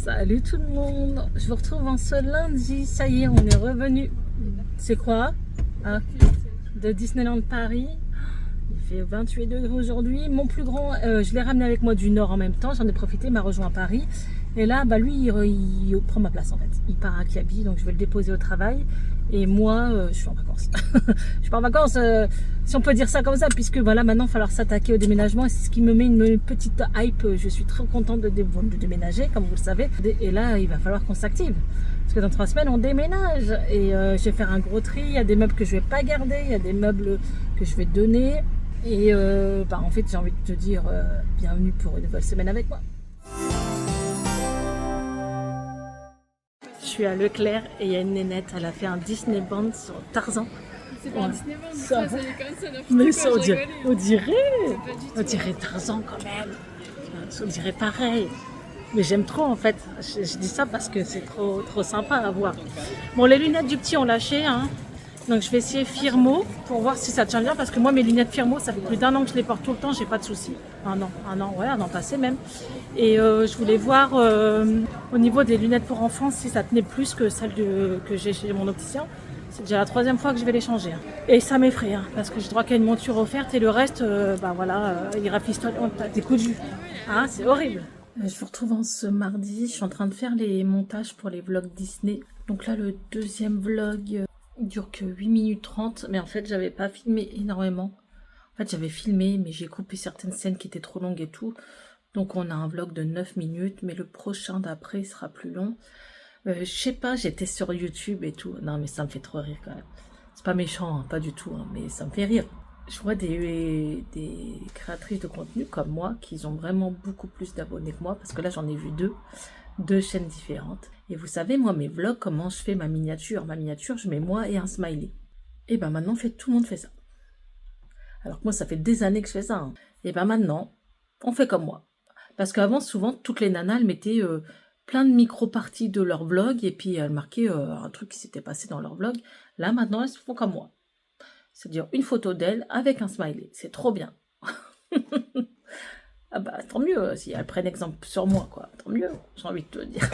Salut tout le monde, je vous retrouve en ce lundi, ça y est, on est revenu. C'est quoi de Disneyland Paris. Il fait 28 degrés aujourd'hui. Mon plus grand, je l'ai ramené avec moi du Nord en même temps, j'en ai profité, il m'a rejoint à Paris. Et là, bah lui, il prend ma place en fait. Il part à Kiabi, donc je vais le déposer au travail. Et moi, je suis en vacances. Je suis pas en vacances, si on peut dire ça comme ça, puisque voilà, maintenant, il va falloir s'attaquer au déménagement. Et c'est ce qui me met une petite hype. Je suis très contente de déménager, comme vous le savez. Et là, il va falloir qu'on s'active. Parce que dans 3 semaines, on déménage. Et je vais faire un gros tri. Il y a des meubles que je vais pas garder. Il y a des meubles que je vais donner. Et en fait, j'ai envie de te dire bienvenue pour une nouvelle semaine avec moi. Je suis à Leclerc et il y a une nénette, elle a fait un Disney Band sur Tarzan. C'est pas un Disney Band, ça ça y est quand même, ça n'a Mais pas ça, on rigolé. dirait Tarzan quand même. On dirait pareil. Mais j'aime trop en fait. Je dis ça parce que c'est trop sympa à voir. Bon, les lunettes du petit ont lâché, hein. Donc je vais essayer Firmo pour voir si ça tient bien, parce que moi mes lunettes Firmo, ça fait plus d'1 an que je les porte tout le temps, j'ai pas de soucis. Un an passé même. Et je voulais voir au niveau des lunettes pour enfants si ça tenait plus que celles que j'ai chez mon opticien. C'est déjà la 3e fois que je vais les changer. Et ça m'effraie, hein, parce que j'ai droit qu'à une monture offerte et le reste, il rafistole des coups de jus. Hein, c'est horrible. Je vous retrouve en ce mardi, je suis en train de faire les montages pour les vlogs Disney. Donc là, le 2e vlog dure que 8 minutes 30, mais en fait, j'avais pas filmé énormément. En fait, j'avais filmé, mais j'ai coupé certaines scènes qui étaient trop longues et tout. Donc on a un vlog de 9 minutes, mais le prochain d'après sera plus long. Je sais pas, j'étais sur YouTube et tout. Non, mais ça me fait trop rire quand même. C'est pas méchant, hein, pas du tout, hein, mais ça me fait rire. Je vois des créatrices de contenu comme moi qui ont vraiment beaucoup plus d'abonnés que moi, parce que là j'en ai vu deux chaînes différentes. Et vous savez, moi, mes vlogs, comment je fais ma miniature? Ma miniature, je mets moi et un smiley. Et ben maintenant, tout le monde fait ça. Alors que moi, ça fait des années que je fais ça. Hein. Et ben maintenant, on fait comme moi. Parce qu'avant, souvent, toutes les nanas, elles mettaient plein de micro-parties de leur vlog et puis elles marquaient un truc qui s'était passé dans leur vlog. Là, maintenant, elles se font comme moi. C'est-à-dire une photo d'elle avec un smiley. C'est trop bien. Ah bah, tant mieux, si elles prennent exemple sur moi, quoi. Tant mieux, j'ai envie de te dire.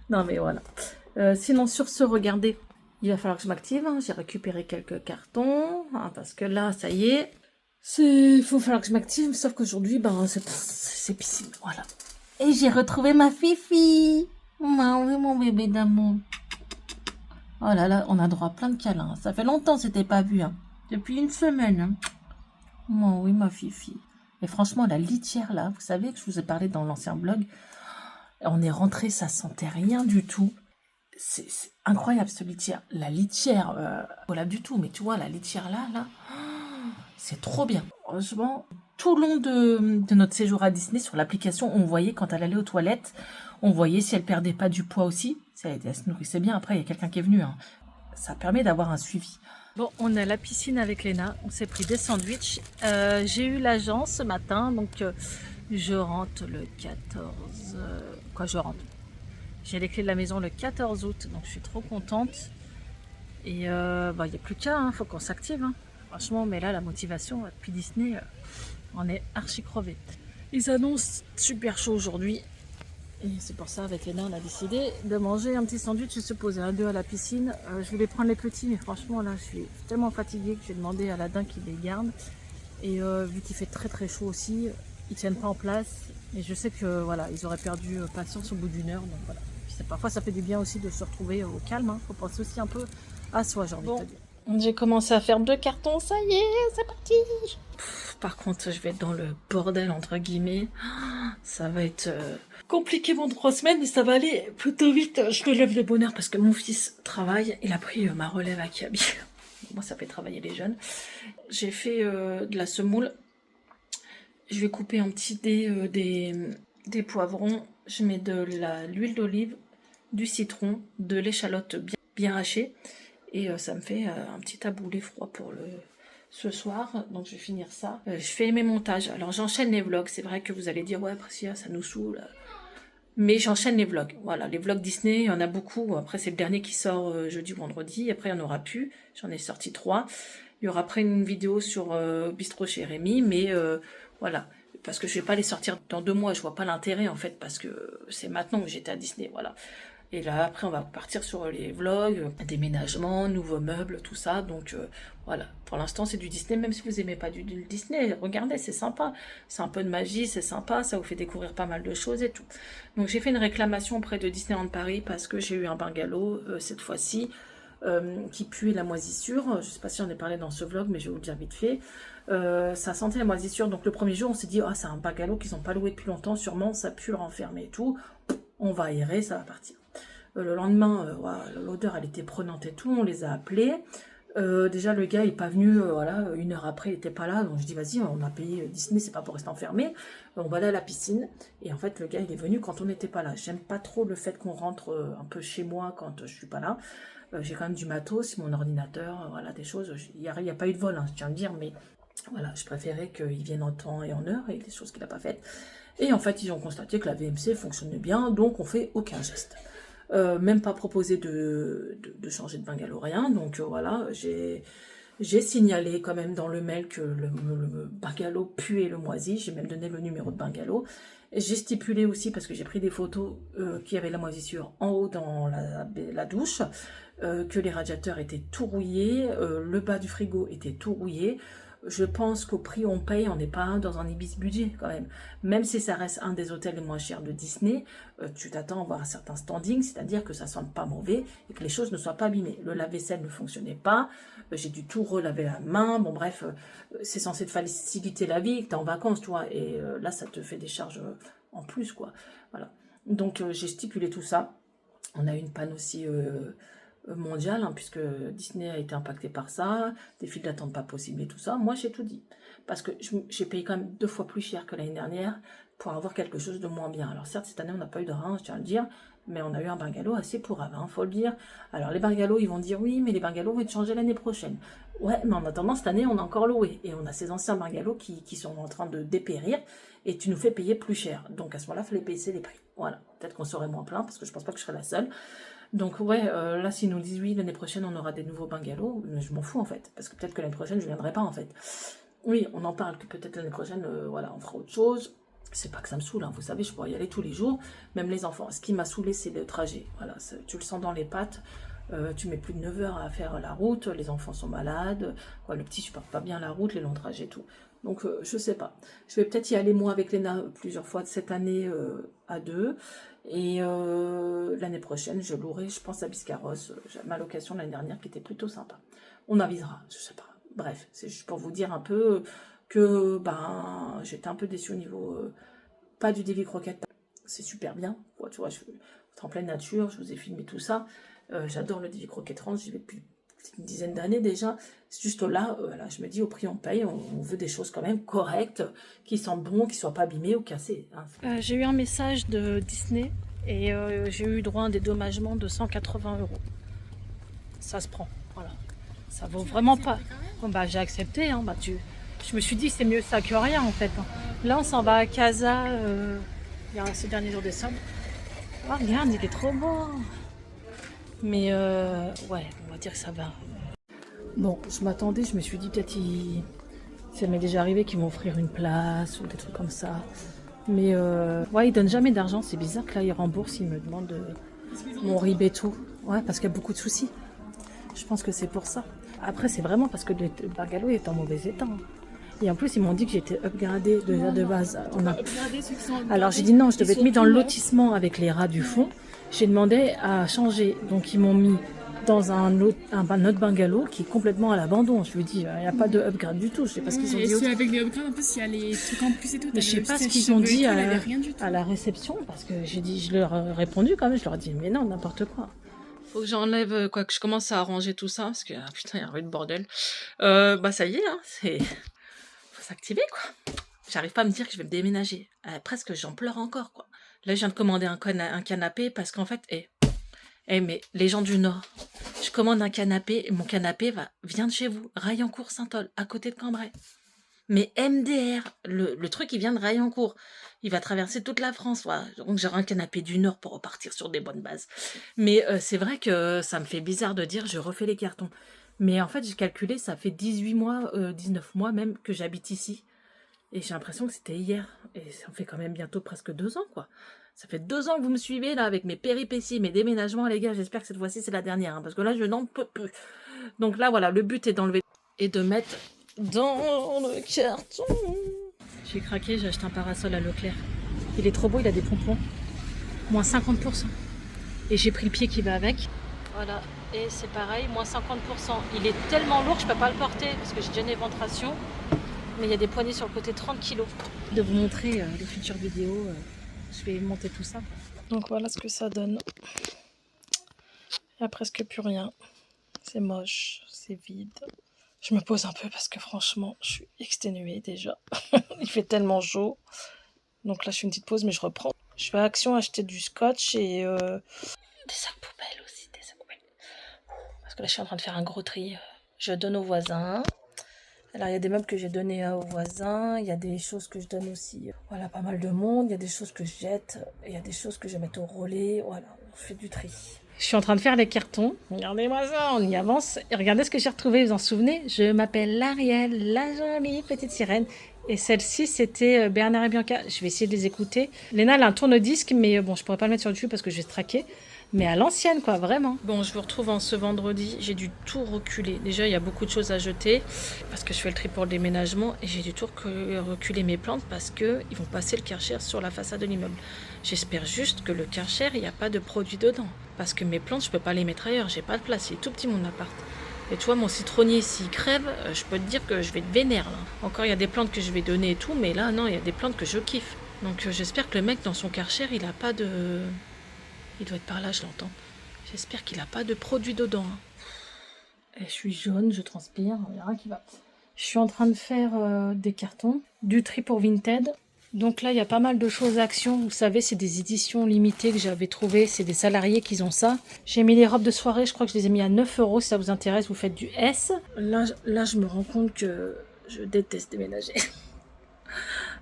Non, mais voilà. Sinon, sur ce, regardez, il va falloir que je m'active. Hein. J'ai récupéré quelques cartons, hein, parce que là, ça y est. Il faut falloir que je m'active, sauf qu'aujourd'hui, c'est piscine, voilà. Et j'ai retrouvé ma Fifi. Oui, mon bébé d'amour. Oh là là, on a droit à plein de câlins. Ça fait longtemps que c'était pas vu, hein. Depuis 1 semaine. Hein. Oh, oui, ma Fifi. Et franchement, la litière, là, vous savez que je vous ai parlé dans l'ancien blog, on est rentré, ça sentait rien du tout. C'est incroyable, ce litière. La litière, voilà du tout, mais tu vois, la litière là, c'est trop bien. Franchement, tout le long de notre séjour à Disney, sur l'application, on voyait quand elle allait aux toilettes, on voyait si elle perdait pas du poids aussi. Elle se nourrissait bien. Après, il y a quelqu'un qui est venu. Hein. Ça permet d'avoir un suivi. Bon, on est à la piscine avec Léna. On s'est pris des sandwichs. J'ai eu l'agent ce matin, donc je rentre le 14... je rentre. J'ai les clés de la maison le 14 août, donc je suis trop contente. Et il n'y a plus qu'à, hein, faut qu'on s'active. Hein. Franchement, mais là, la motivation, depuis Disney, on est archi crevés. Ils annoncent super chaud aujourd'hui. Et c'est pour ça, avec Léna, on a décidé de manger un petit sandwich et se poser un 2 à la piscine. Je voulais prendre les petits, mais franchement, là, je suis tellement fatiguée que j'ai demandé à Aladin qu'il les garde. Et vu qu'il fait très très chaud aussi, ils tiennent pas en place. Et je sais que voilà, ils auraient perdu patience au bout d'1 heure. Donc voilà. Parfois, ça fait du bien aussi de se retrouver au calme. Hein. Faut penser aussi un peu à soi, j'ai envie de te dire. J'ai commencé à faire 2 cartons, ça y est, c'est parti. Par contre, je vais être dans le bordel, entre guillemets. Ça va être compliqué pendant 3 semaines, mais ça va aller plutôt vite. Je me lève de bonne heure parce que mon fils travaille. Il a pris ma relève à Kiabi. Moi, ça fait travailler les jeunes. J'ai fait de la semoule. Je vais couper un petit dé des poivrons. Je mets de l'huile d'olive, du citron, de l'échalote bien hachée. Et ça me fait un petit taboulé froid pour ce soir. Donc je vais finir ça. Je fais mes montages. Alors j'enchaîne les vlogs. C'est vrai que vous allez dire, ouais, Priscilla, ça nous saoule. Mais j'enchaîne les vlogs. Voilà, les vlogs Disney, il y en a beaucoup. Après, c'est le dernier qui sort jeudi ou vendredi. Après, il n'y en aura plus. J'en ai sorti 3. Il y aura après une vidéo sur Bistro chez Rémi. Mais voilà. parce que je vais pas les sortir dans 2 mois, je vois pas l'intérêt en fait, parce que c'est maintenant que j'étais à Disney, voilà. Et là, après, on va partir sur les vlogs, déménagement, nouveaux meubles, tout ça. Donc, voilà. Pour l'instant, c'est du Disney. Même si vous aimez pas du Disney, regardez, c'est sympa. C'est un peu de magie, c'est sympa. Ça vous fait découvrir pas mal de choses et tout. Donc, j'ai fait une réclamation auprès de Disneyland Paris parce que j'ai eu un bungalow, cette fois-ci, qui puait la moisissure. Je sais pas si j'en ai parlé dans ce vlog, mais je vais vous le dire vite fait. Ça sentait la moisissure. Donc, le premier jour, on s'est dit, oh, c'est un bungalow qu'ils n'ont pas loué depuis longtemps. Sûrement, ça pue le renfermer et tout. On va aérer, ça va partir. Le lendemain, l'odeur elle était prenante et tout, on les a appelés. Déjà le gars il est pas venu, voilà, 1 heure après il était pas là, donc je dis vas-y, on a payé Disney, c'est pas pour rester enfermé, on va aller à la piscine. Et en fait le gars il est venu quand on n'était pas là. J'aime pas trop le fait qu'on rentre un peu chez moi quand je suis pas là. J'ai quand même du matos, mon ordinateur, voilà, des choses. Il y a pas eu de vol, hein, je tiens à le dire, mais voilà, je préférais qu'il vienne en temps et en heure, et des choses qu'il n'a pas faites. Et en fait ils ont constaté que la VMC fonctionnait bien, donc on fait aucun geste. Même pas proposé de changer de bungalow, rien. Donc voilà, j'ai signalé quand même dans le mail que le bungalow puait le moisi. J'ai même donné le numéro de bungalow. J'ai stipulé aussi, parce que j'ai pris des photos, qu'il y avait la moisissure en haut dans la douche, que les radiateurs étaient tout rouillés, le bas du frigo était tout rouillé. Je pense qu'au prix on paye, on n'est pas dans un Ibis budget quand même. Même si ça reste un des hôtels les moins chers de Disney, tu t'attends à avoir un certain standing, c'est-à-dire que ça ne sente pas mauvais et que les choses ne soient pas abîmées. Le lave-vaisselle ne fonctionnait pas, j'ai dû tout relaver à la main, bon bref, c'est censé te faciliter la vie, que tu es en vacances, toi, et là ça te fait des charges en plus, quoi. Voilà. Donc j'ai stipulé tout ça. On a eu une panne aussi mondiale, hein, puisque Disney a été impacté par ça, des files d'attente pas possibles et tout ça. Moi, j'ai tout dit. Parce que j'ai payé quand même 2 fois plus cher que l'année dernière pour avoir quelque chose de moins bien. Alors certes, cette année, on n'a pas eu de rein, je tiens à le dire, mais on a eu un bungalow assez pourrave, hein, faut le dire. Alors les bungalows, ils vont dire oui, mais les bungalows vont être changés l'année prochaine. Ouais, mais en attendant, cette année, on a encore loué. Et on a ces anciens bungalows qui sont en train de dépérir, et tu nous fais payer plus cher. Donc à ce moment-là, il fallait baisser les prix. Voilà, peut-être qu'on serait moins plein, parce que je pense pas que je serai la seule. Donc ouais, là s'ils nous disent oui, l'année prochaine on aura des nouveaux bungalows, je m'en fous en fait, parce que peut-être que l'année prochaine je viendrai pas en fait. Oui, on en parle que peut-être l'année prochaine, voilà, on fera autre chose. C'est pas que ça me saoule, hein, vous savez, je pourrais y aller tous les jours, même les enfants. Ce qui m'a saoulé, c'est le trajet. Voilà, tu le sens dans les pattes. Tu mets plus de 9 heures à faire la route, les enfants sont malades, quoi, le petit supporte pas bien la route, les longs trajets, tout. Donc je sais pas. Je vais peut-être y aller moi avec Léna plusieurs fois cette année à 2. Et l'année prochaine, je louerai, je pense, à Biscarrosse, ma location l'année dernière qui était plutôt sympa. On avisera, je sais pas. Bref, c'est juste pour vous dire un peu que ben j'étais un peu déçue au niveau pas du Davy Croquette. C'est super bien, quoi, tu vois, je suis en pleine nature, je vous ai filmé tout ça. J'adore le Davy Croquette France, j'y vais depuis une dizaine d'années déjà. C'est juste là, voilà, je me dis au prix on paye, on veut des choses quand même correctes, qui sentent bon, qui soient pas abîmées ou cassées. Hein. J'ai eu un message de Disney et j'ai eu droit à un dédommagement de 180 €. Ça se prend, voilà. Ça vaut vraiment pas. Bon, bah, j'ai accepté, hein, je me suis dit c'est mieux ça que rien en fait. Hein. Là on s'en va à Casa, il y a ce dernier jour décembre. Oh regarde, il est trop beau. Mais ouais, on va dire que ça va. Bon, je m'attendais, je me suis dit peut-être ça m'est déjà arrivé qu'ils vont offrir une place ou des trucs comme ça. Mais ouais, ils donnent jamais d'argent, c'est bizarre que là ils remboursent, ils me demandent mon RIB et tout. Ouais, parce qu'il y a beaucoup de soucis. Je pense que c'est pour ça. Après, c'est vraiment parce que le bungalow est en mauvais état. Hein. Et en plus, ils m'ont dit que j'étais upgradée de base. Alors j'ai dit non, je devais être mis dans le lotissement avec les rats du fond. J'ai demandé à changer. Donc ils m'ont mis dans un autre bungalow qui est complètement à l'abandon. Je lui dis, il n'y a pas de upgrade du tout. Je sais pas ce qu'ils ont dit. Et avec les upgrades, en plus, il y a les trucs en plus et tout. Mais je sais pas ce qu'ils ont dit à la réception, parce que je leur ai répondu quand même. Je leur ai dit, mais non, n'importe quoi. Faut que j'enlève, que je commence à arranger tout ça, parce que putain, il y a eu le bordel. Bah ça y est, hein, faut s'activer quoi. J'arrive pas à me dire que je vais me déménager. Presque j'en pleure encore quoi. Là je viens de commander un canapé parce qu'en fait, mais les gens du Nord, je commande un canapé et mon canapé vient de chez vous, Raillencourt Saint-Ol, à côté de Cambrai. Mais MDR, le truc il vient de Raillencourt. Il va traverser toute la France. Voilà. Donc j'aurai un canapé du Nord pour repartir sur des bonnes bases. Mais c'est vrai que ça me fait bizarre de dire je refais les cartons. Mais en fait j'ai calculé, ça fait 18 mois, 19 mois même que j'habite ici. Et j'ai l'impression que c'était hier. Et ça fait quand même bientôt presque 2 ans, quoi. Ça fait 2 ans que vous me suivez, là, avec mes péripéties, mes déménagements, les gars. J'espère que cette fois-ci, c'est la dernière, hein, parce que là, je n'en peux plus. Donc là, voilà, le but est d'enlever et de mettre dans le carton. J'ai craqué, j'ai acheté un parasol à Leclerc. Il est trop beau, il a des pompons. Moins 50%. Et j'ai pris le pied qui va avec. Voilà, et c'est pareil, moins 50%. Il est tellement lourd que je ne peux pas le porter, parce que j'ai déjà une éventration. Mais il y a des poignées sur le côté, 30 kg. De vous montrer les futures vidéos. Je vais monter tout ça. Donc voilà ce que ça donne. Il n'y a presque plus rien. C'est moche, c'est vide. Je me pose un peu parce que franchement, je suis exténuée déjà. Il fait tellement chaud. Donc là, je fais une petite pause, mais je reprends. Je vais à Action acheter du scotch et des sacs poubelles aussi, des sacs poubelles. Parce que là, je suis en train de faire un gros tri. Je donne aux voisins. Alors, il y a des meubles que j'ai donnés aux voisins. Il y a des choses que je donne aussi. Voilà, pas mal de monde. Il y a des choses que je jette. Il y a des choses que je vais mettre au relais. Voilà, je fais du tri. Je suis en train de faire les cartons. Regardez-moi ça, on y avance. Et regardez ce que j'ai retrouvé, vous en souvenez? Je m'appelle L'Ariel, la jolie petite sirène. Et celle-ci, c'était Bernard et Bianca. Je vais essayer de les écouter. Léna, elle a un tourne-disque, mais bon, je pourrais pas le mettre sur YouTube parce que je vais se traquer. Mais à l'ancienne, quoi, vraiment. Bon, je vous retrouve en ce vendredi. J'ai dû tout reculer. Déjà, il y a beaucoup de choses à jeter parce que je fais le tri pour le déménagement. Et j'ai dû tout reculer mes plantes parce qu'ils vont passer le Karcher sur la façade de l'immeuble. J'espère juste que le Karcher, il n'y a pas de produit dedans. Parce que mes plantes, je peux pas les mettre ailleurs. J'ai pas de place. Il est tout petit, mon appart. Et tu vois, mon citronnier, s'il crève, je peux te dire que je vais être vénère, là. Encore, il y a des plantes que je vais donner et tout. Mais là, non, il y a des plantes que je kiffe. Donc, j'espère que le mec, dans son Karcher, il a pas de... Il doit être par là, je l'entends. J'espère qu'il n'a pas de produit dedans. Et je suis jaune, je transpire, il n'y a rien qui va. Je suis en train de faire des cartons, du tri pour Vinted. Donc là, il y a pas mal de choses à Action. Vous savez, c'est des éditions limitées que j'avais trouvées. C'est des salariés qui ont ça. J'ai mis les robes de soirée, je crois que je les ai mis à 9 €. Si ça vous intéresse, vous faites du S. Là, je me rends compte que je déteste déménager.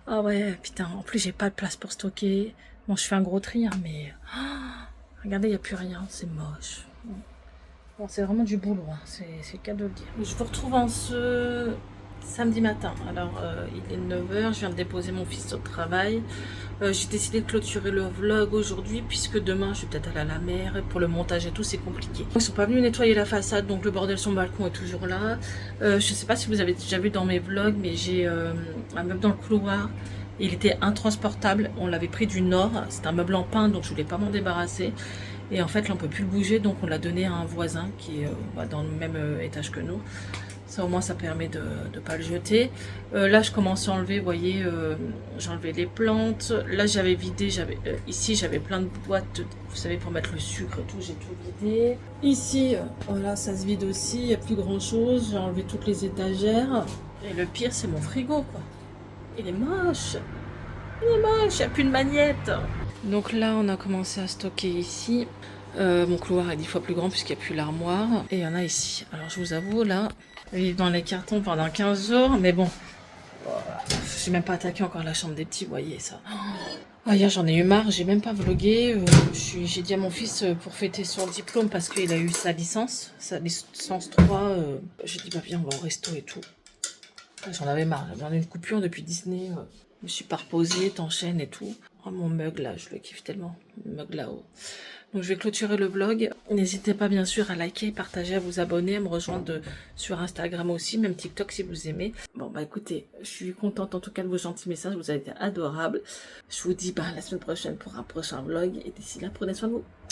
Ah ouais, putain, en plus, j'ai pas de place pour stocker. Bon, je fais un gros tri, hein, mais... Regardez, il n'y a plus rien, c'est moche. Bon, c'est vraiment du boulot, hein. C'est le cas de le dire. Je vous retrouve en ce samedi matin. Alors, il est 9 h, je viens de déposer mon fils au travail. J'ai décidé de clôturer le vlog aujourd'hui, puisque demain, je vais peut-être aller à la mer. Et pour le montage et tout, c'est compliqué. Ils sont pas venus nettoyer la façade, donc le bordel sur le balcon est toujours là. Je sais pas si vous avez déjà vu dans mes vlogs, mais j'ai un meuble dans le couloir. Il était intransportable, on l'avait pris du nord, c'est un meuble en pin donc je voulais pas m'en débarrasser. Et en fait là on peut plus le bouger donc on l'a donné à un voisin qui est dans le même étage que nous. Ça au moins ça permet de ne pas le jeter. Là je commence à enlever, vous voyez, j'ai enlevé les plantes. Là j'avais vidé, ici j'avais plein de boîtes, vous savez pour mettre le sucre et tout, j'ai tout vidé. Ici, voilà ça se vide aussi, il n'y a plus grand chose, j'ai enlevé toutes les étagères. Et le pire c'est mon frigo quoi. Il est moche. Il est moche, il n'y a plus de magnette. Donc là, on a commencé à stocker ici. Mon couloir est 10 fois plus grand puisqu'il n'y a plus l'armoire. Et il y en a ici. Alors je vous avoue, là, vivre dans les cartons pendant 15 jours. Mais bon, j'ai même pas attaqué encore la chambre des petits, vous voyez ça. Ah, hier, j'en ai eu marre, j'ai même pas vlogué. J'ai dit à mon fils pour fêter son diplôme parce qu'il a eu sa licence 3. J'ai dit, bah viens, on va au resto et tout. J'en avais marre, j'avais une coupure depuis Disney. Je me suis pas reposée, t'enchaînes et tout. Oh, mon mug là, je le kiffe tellement. Le mug là-haut. Donc je vais clôturer le vlog. N'hésitez pas bien sûr à liker, partager, à vous abonner, à me rejoindre sur Instagram aussi, même TikTok si vous aimez. Bon bah écoutez, je suis contente en tout cas de vos gentils messages, vous avez été adorables. Je vous dis à la semaine prochaine pour un prochain vlog. Et d'ici là, prenez soin de vous.